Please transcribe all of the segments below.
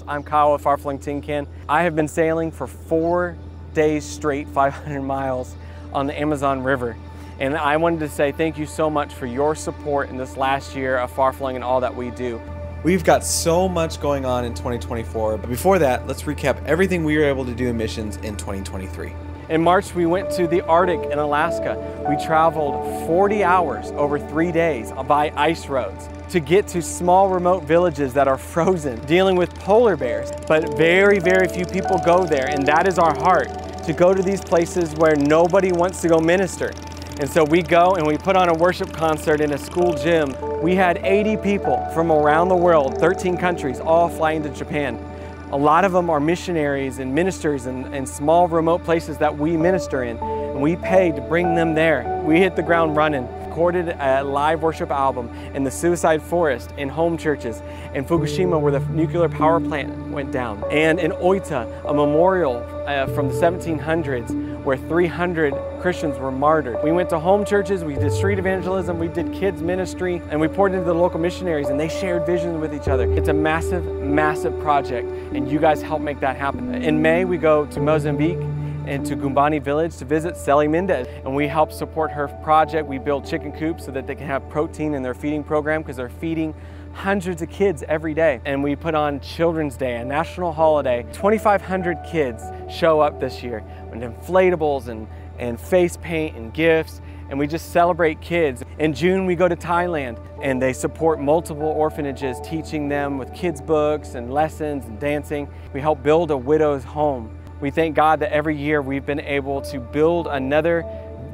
I'm Kyle with Far-Flung Tin Can. I have been sailing for 4 days straight, 500 miles on the Amazon River. And I wanted to say thank you so much for your support in this last year of Far-Flung and all that we do. We've got so much going on in 2024, but before that, let's recap everything we were able to do in missions in 2023. In March, we went to the Arctic in Alaska. We traveled 40 hours over 3 days by ice roads to get to small remote villages that are frozen, dealing with polar bears. But very, very few people go there, and that is our heart, to go to these places where nobody wants to go minister. And so we go and we put on a worship concert in a school gym. We had 80 people from around the world, 13 countries, all flying to Japan. A lot of them are missionaries and ministers in small remote places that we minister in. And we paid to bring them there. We hit the ground running, recorded a live worship album in the suicide forest, in home churches, in Fukushima where the nuclear power plant went down, and in Oita, a memorial from the 1700s where 300 Christians were martyred. We went to home churches, we did street evangelism, we did kids ministry, and we poured into the local missionaries and they shared visions with each other. It's a massive, massive project, and you guys help make that happen. In May, we go to Mozambique and to Gumbani village to visit Celi Mendez, and we help support her project. We build chicken coops so that they can have protein in their feeding program because they're feeding hundreds of kids every day. And we put on Children's Day, a national holiday. 2,500 kids show up this year with inflatables and face paint and gifts, and we just celebrate kids. In June, we go to Thailand, and they support multiple orphanages, teaching them with kids' books and lessons and dancing. We help build a widow's home. We thank God that every year we've been able to build another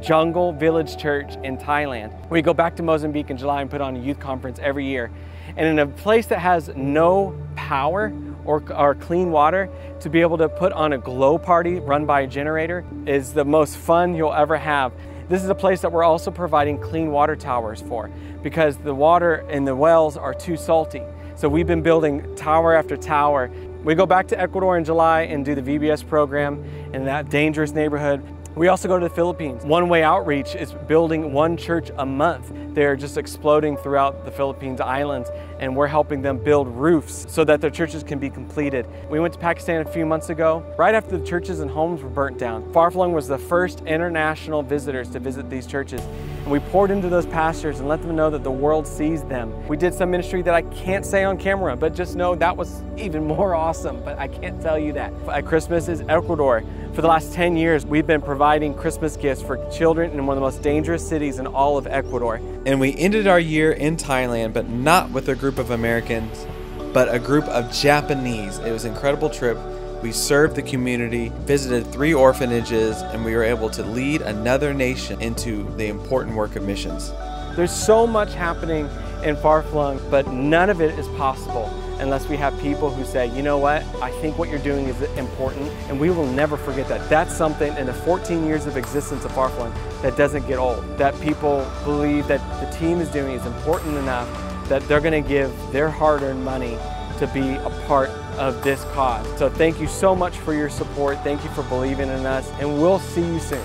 jungle village church in Thailand. We go back to Mozambique in July and put on a youth conference every year. And in a place that has no power or clean water, to be able to put on a glow party run by a generator is the most fun you'll ever have. This is a place that we're also providing clean water towers for, because the water in the wells are too salty. So we've been building tower after tower. We go back to Ecuador in July and do the VBS program in that dangerous neighborhood. We also go to the Philippines. One Way Outreach is building one church a month. They're just exploding throughout the Philippines islands, and we're helping them build roofs so that their churches can be completed. We went to Pakistan a few months ago, right after the churches and homes were burnt down. Far-Flung was the first international visitors to visit these churches. And we poured into those pastors and let them know that the world sees them. We did some ministry that I can't say on camera, but just know that was even more awesome, but I can't tell you that. At Christmas is Ecuador. For the last 10 years, we've been providing Christmas gifts for children in one of the most dangerous cities in all of Ecuador. And we ended our year in Thailand, but not with a group of Americans, but a group of Japanese. It was an incredible trip. We served the community, visited 3 orphanages, and we were able to lead another nation into the important work of missions. There's so much happening in Far-Flung, but none of it is possible unless we have people who say, you know what, I think what you're doing is important, and we will never forget that. That's something in the 14 years of existence of Far-Flung that doesn't get old, that people believe that the team is doing is important enough that they're gonna give their hard-earned money to be a part of this cause. So thank you so much for your support. Thank you for believing in us, and we'll see you soon.